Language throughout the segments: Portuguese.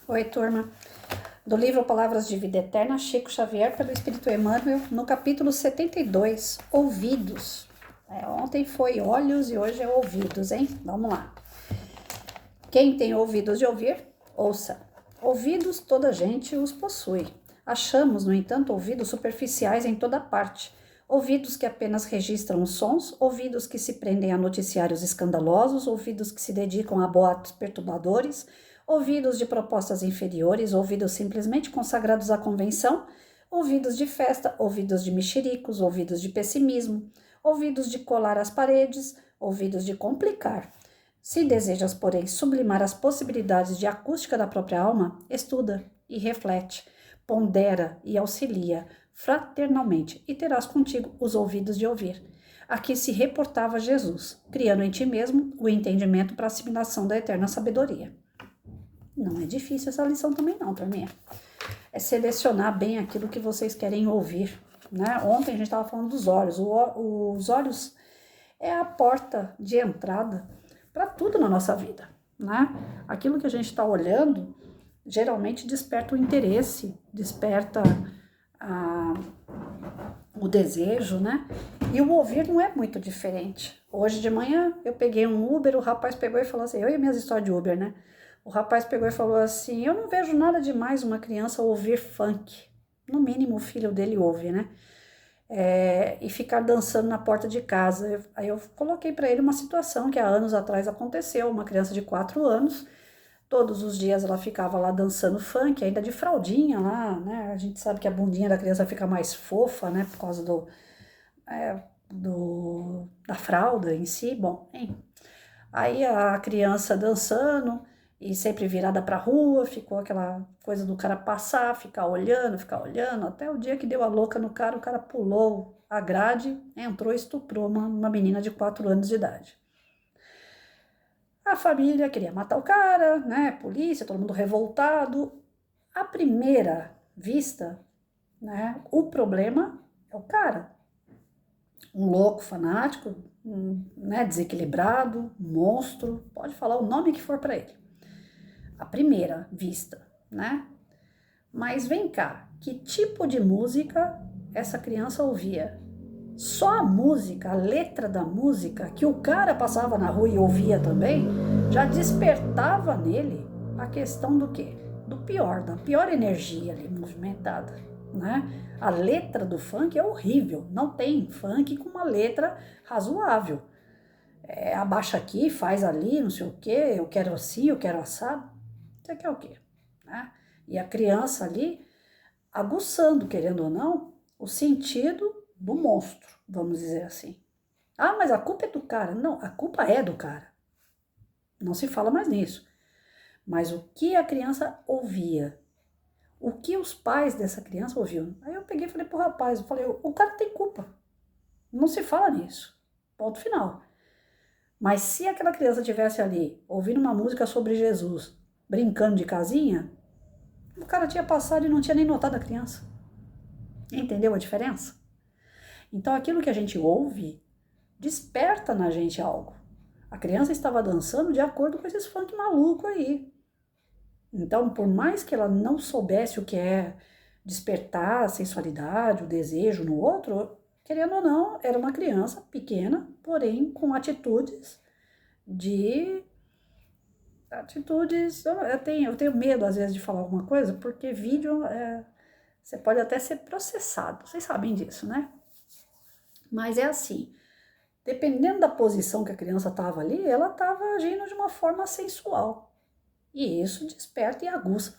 Oi, turma. Do livro Palavras de Vida Eterna, Chico Xavier, pelo Espírito Emmanuel, no capítulo 72, Ouvidos. Ontem foi olhos e hoje é ouvidos, hein? Vamos lá. Quem tem ouvidos de ouvir, ouça. Ouvidos toda gente os possui. Achamos, no entanto, ouvidos superficiais em toda parte. Ouvidos que apenas registram os sons, ouvidos que se prendem a noticiários escandalosos, ouvidos que se dedicam a boatos perturbadores, ouvidos de propostas inferiores, ouvidos simplesmente consagrados à convenção, ouvidos de festa, ouvidos de mexericos, ouvidos de pessimismo, ouvidos de colar as paredes, ouvidos de complicar. Se desejas, porém, sublimar as possibilidades de acústica da própria alma, estuda e reflete, pondera e auxilia fraternalmente, e terás contigo os ouvidos de ouvir. Aqui se reportava Jesus, criando em ti mesmo o entendimento para a assimilação da eterna sabedoria. Não é difícil essa lição também não, turminha. É selecionar bem aquilo que vocês querem ouvir, né? Ontem a gente estava falando dos olhos. Os olhos é a porta de entrada para tudo na nossa vida, né? Aquilo que a gente está olhando geralmente desperta o interesse, desperta o desejo, né? E o ouvir não é muito diferente. Hoje de manhã eu peguei um Uber, o rapaz pegou e falou assim, eu e minhas histórias de Uber, né? O rapaz pegou e falou assim, eu não vejo nada demais uma criança ouvir funk. No mínimo o filho dele ouve, né? E ficar dançando na porta de casa. Aí eu coloquei para ele uma situação que há anos atrás aconteceu, uma criança de 4 anos, todos os dias ela ficava lá dançando funk, ainda de fraldinha lá, né? A gente sabe que a bundinha da criança fica mais fofa, né? Por causa da fralda em si, bom, hein? Aí a criança dançando e sempre virada para a rua, ficou aquela coisa do cara passar, ficar olhando, até o dia que deu a louca no cara, o cara pulou a grade, entrou e estuprou uma menina de 4 anos de idade. A família queria matar o cara, né? Polícia, todo mundo revoltado. À primeira vista, né? O problema é o cara. Um louco fanático, né? Desequilibrado, monstro, pode falar o nome que for para ele. À primeira vista, né? Mas vem cá, que tipo de música essa criança ouvia? Só a música, a letra da música, que o cara passava na rua e ouvia também, já despertava nele a questão do quê? Do pior, da pior energia ali movimentada, né? A letra do funk é horrível, não tem funk com uma letra razoável. Abaixa aqui, faz ali, não sei o quê, eu quero assim, eu quero assado. Você quer o quê? Né? E a criança ali aguçando, querendo ou não, o sentido do monstro, vamos dizer assim. Ah, mas a culpa é do cara. Não, a culpa é do cara. Não se fala mais nisso. Mas o que a criança ouvia? O que os pais dessa criança ouviam? Aí eu peguei e falei pro rapaz, eu falei, o cara tem culpa. Não se fala nisso. Ponto final. Mas se aquela criança tivesse ali, ouvindo uma música sobre Jesus, brincando de casinha, o cara tinha passado e não tinha nem notado a criança. Entendeu a diferença? Então aquilo que a gente ouve desperta na gente algo. A criança estava dançando de acordo com esses funk maluco aí. Então, por mais que ela não soubesse o que é despertar a sensualidade, o desejo no outro, querendo ou não, era uma criança pequena, porém com atitudes de... Eu tenho medo, às vezes, de falar alguma coisa, porque vídeo, você pode até ser processado. Vocês sabem disso, né? Mas é assim, dependendo da posição que a criança estava ali, ela estava agindo de uma forma sensual. E isso desperta e aguça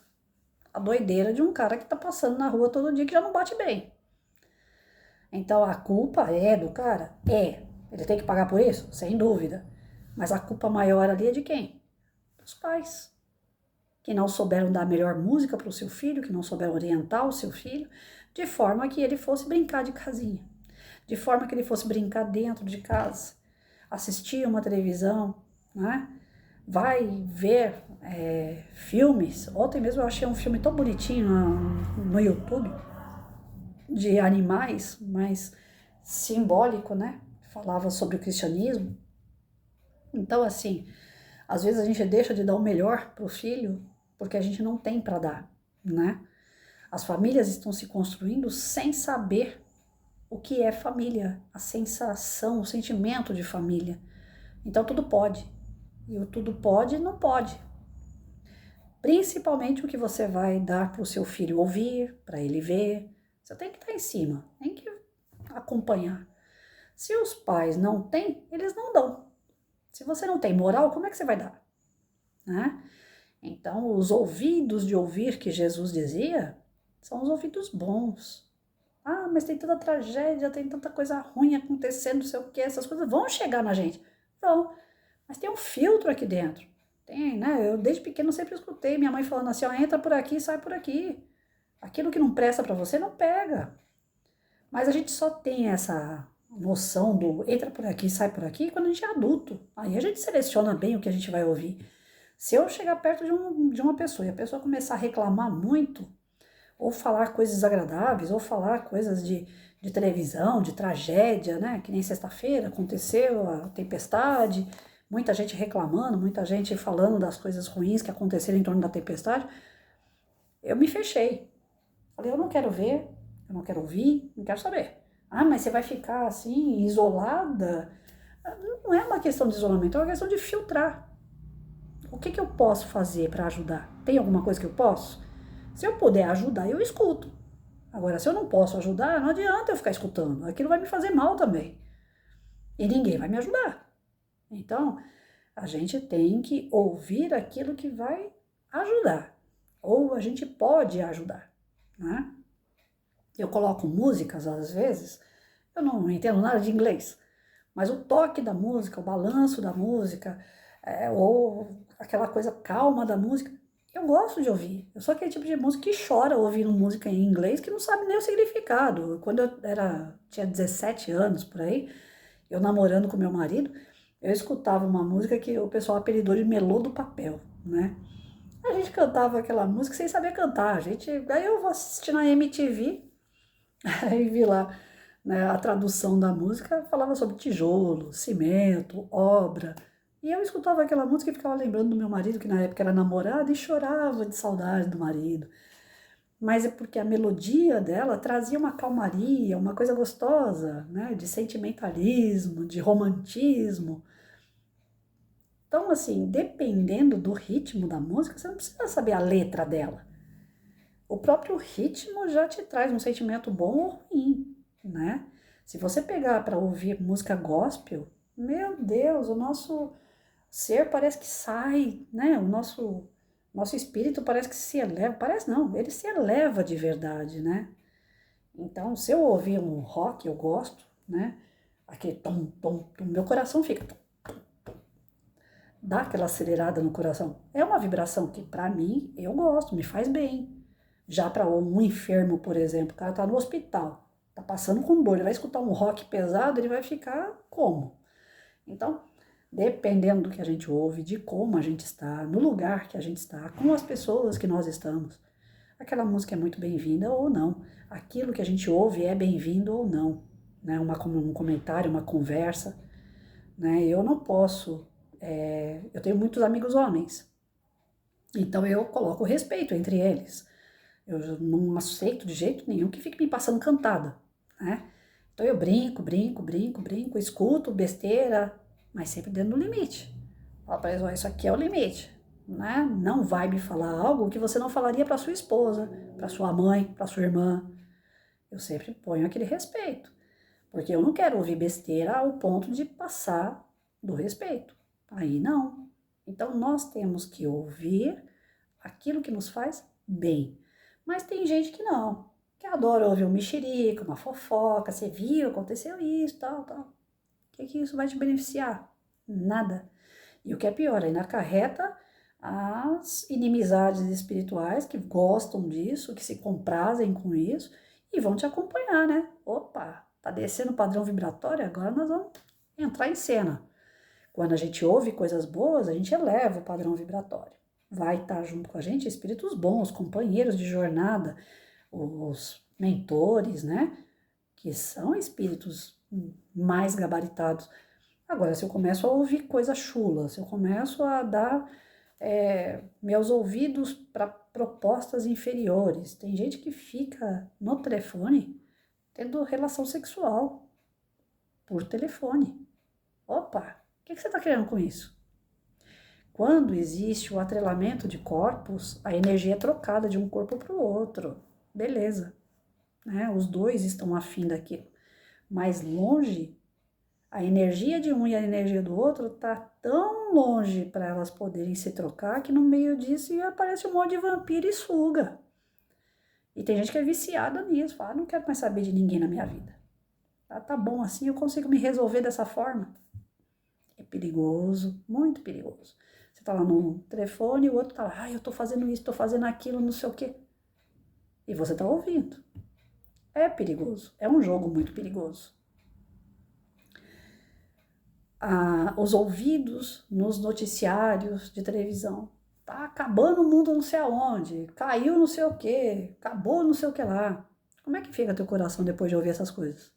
a doideira de um cara que está passando na rua todo dia que já não bate bem. Então a culpa é do cara? É. Ele tem que pagar por isso? Sem dúvida. Mas a culpa maior ali é de quem? Dos pais. Que não souberam dar a melhor música para o seu filho, que não souberam orientar o seu filho, de forma que ele fosse brincar de casinha. De forma que ele fosse brincar dentro de casa, assistir uma televisão, né? Vai ver filmes. Ontem mesmo eu achei um filme tão bonitinho no YouTube, de animais, mas simbólico, né? Falava sobre o cristianismo. Então, assim, às vezes a gente deixa de dar o melhor pro filho porque a gente não tem para dar, né? As famílias estão se construindo sem saber o que é família, a sensação, o sentimento de família. Então tudo pode. E o tudo pode não pode. Principalmente o que você vai dar para o seu filho ouvir, para ele ver. Você tem que estar em cima, tem que acompanhar. Se os pais não têm, eles não dão. Se você não tem moral, como é que você vai dar? Né? Então, os ouvidos de ouvir que Jesus dizia são os ouvidos bons. Ah, mas tem tanta tragédia, tem tanta coisa ruim acontecendo, não sei o que, essas coisas vão chegar na gente. Vão, mas tem um filtro aqui dentro. Tem, né? Eu desde pequeno sempre escutei minha mãe falando assim, ó, entra por aqui, sai por aqui. Aquilo que não presta para você, não pega. Mas a gente só tem essa noção do entra por aqui, sai por aqui quando a gente é adulto. Aí a gente seleciona bem o que a gente vai ouvir. Se eu chegar perto de uma pessoa e a pessoa começar a reclamar muito, ou falar coisas desagradáveis, ou falar coisas de televisão, de tragédia, né? Que nem sexta-feira aconteceu a tempestade, muita gente reclamando, muita gente falando das coisas ruins que aconteceram em torno da tempestade. Eu me fechei. Falei, eu não quero ver, eu não quero ouvir, não quero saber. Ah, mas você vai ficar assim, isolada? Não é uma questão de isolamento, é uma questão de filtrar. O que eu posso fazer para ajudar? Tem alguma coisa que eu posso? Se eu puder ajudar, eu escuto. Agora, se eu não posso ajudar, não adianta eu ficar escutando. Aquilo vai me fazer mal também. E ninguém vai me ajudar. Então, a gente tem que ouvir aquilo que vai ajudar. Ou a gente pode ajudar, né? Eu coloco músicas, às vezes, eu não entendo nada de inglês, mas o toque da música, o balanço da música, ou aquela coisa calma da música, eu gosto de ouvir. Eu sou aquele tipo de música que chora ouvindo música em inglês que não sabe nem o significado. Quando eu tinha 17 anos, por aí, eu namorando com meu marido, eu escutava uma música que o pessoal apelidou de Melô do Papel, né? A gente cantava aquela música sem saber cantar. Aí eu vou assistir na MTV, aí vi lá, né, a tradução da música, falava sobre tijolo, cimento, obra. E eu escutava aquela música e ficava lembrando do meu marido, que na época era namorado, e chorava de saudade do marido. Mas é porque a melodia dela trazia uma calmaria, uma coisa gostosa, né, de sentimentalismo, de romantismo. Então, assim, dependendo do ritmo da música, você não precisa saber a letra dela. O próprio ritmo já te traz um sentimento bom ou ruim, né? Se você pegar para ouvir música gospel, meu Deus, o nosso ser parece que sai, né? O nosso espírito parece que se eleva, parece não, ele se eleva de verdade, né? Então, se eu ouvir um rock, eu gosto, né? Aquele tom, tom, tom, meu coração fica tom, dá aquela acelerada no coração. É uma vibração que, para mim, eu gosto, me faz bem. Já para um enfermo, por exemplo, o cara tá no hospital, tá passando com dor, ele vai escutar um rock pesado, ele vai ficar como? Então, dependendo do que a gente ouve, de como a gente está, no lugar que a gente está, com as pessoas que nós estamos, aquela música é muito bem-vinda ou não. Aquilo que a gente ouve é bem-vindo ou não. Né? Um comentário, uma conversa. Né? Eu não posso. Eu tenho muitos amigos homens, então eu coloco respeito entre eles. Eu não aceito de jeito nenhum que fique me passando cantada, né? Então eu brinco, escuto besteira, mas sempre dentro do limite. Fala pra eles, ó, isso aqui é o limite, né? Não vai me falar algo que você não falaria para sua esposa, para sua mãe, para sua irmã. Eu sempre ponho aquele respeito, porque eu não quero ouvir besteira ao ponto de passar do respeito. Aí não. Então nós temos que ouvir aquilo que nos faz bem. Mas tem gente que não, que adora ouvir um mexerico, uma fofoca, você viu, aconteceu isso, tal, tal. O que isso vai te beneficiar? Nada. E o que é pior, ainda acarreta as inimizades espirituais que gostam disso, que se comprazem com isso e vão te acompanhar, né? Opa, tá descendo o padrão vibratório, agora nós vamos entrar em cena. Quando a gente ouve coisas boas, a gente eleva o padrão vibratório. Vai estar junto com a gente espíritos bons, companheiros de jornada, os mentores, né? Que são espíritos mais gabaritados. Agora, se eu começo a ouvir coisa chula, se eu começo a dar meus ouvidos para propostas inferiores. Tem gente que fica no telefone tendo relação sexual por telefone. Opa, o que você está querendo com isso? Quando existe o atrelamento de corpos, a energia é trocada de um corpo para o outro. Beleza, né? Os dois estão afim daquilo. Mas longe, a energia de um e a energia do outro tá tão longe para elas poderem se trocar que no meio disso aparece um monte de vampiro e suga. E tem gente que é viciada nisso, fala, não quero mais saber de ninguém na minha vida. Tá bom assim, eu consigo me resolver dessa forma. É perigoso, muito perigoso. Você tá lá no telefone e o outro tá lá, eu tô fazendo isso, tô fazendo aquilo, não sei o quê. E você tá ouvindo. É perigoso, é um jogo muito perigoso. Os ouvidos nos noticiários de televisão. Tá acabando o mundo não sei aonde, caiu não sei o quê, acabou não sei o que lá. Como é que fica teu coração depois de ouvir essas coisas?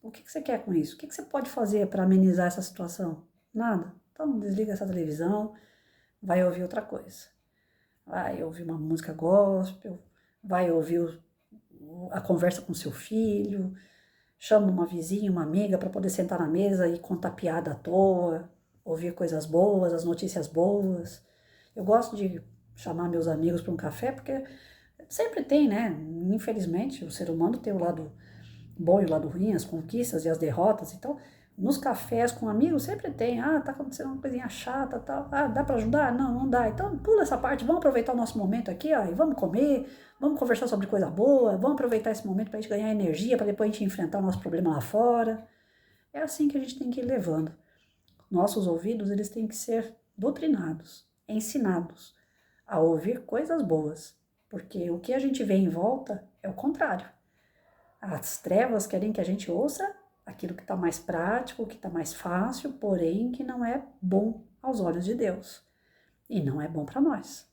O que você quer com isso? O que você pode fazer para amenizar essa situação? Nada. Então desliga essa televisão, vai ouvir outra coisa. Vai ouvir uma música gospel, vai ouvir a conversa com seu filho, chama uma vizinha, uma amiga para poder sentar na mesa e contar piada à toa, ouvir coisas boas, as notícias boas. Eu gosto de chamar meus amigos para um café porque sempre tem, né? Infelizmente, o ser humano tem o lado bom e o lado ruim, as conquistas e as derrotas. Então, nos cafés com amigos sempre tem, tá acontecendo uma coisinha chata, tal. Dá para ajudar? Não, não dá. Então, pula essa parte, vamos aproveitar o nosso momento aqui, e vamos comer, vamos conversar sobre coisa boa, vamos aproveitar esse momento para a gente ganhar energia, para depois a gente enfrentar o nosso problema lá fora. É assim que a gente tem que ir levando. Nossos ouvidos, eles têm que ser doutrinados, ensinados a ouvir coisas boas, porque o que a gente vê em volta é o contrário. As trevas querem que a gente ouça aquilo que está mais prático, que está mais fácil, porém que não é bom aos olhos de Deus. E não é bom para nós.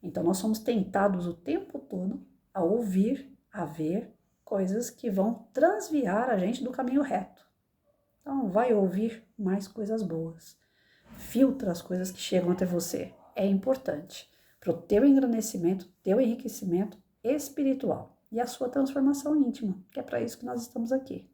Então nós somos tentados o tempo todo a ouvir, a ver coisas que vão transviar a gente do caminho reto. Então vai ouvir mais coisas boas. Filtra as coisas que chegam até você. É importante para o teu engrandecimento, teu enriquecimento espiritual e a sua transformação íntima, que é para isso que nós estamos aqui.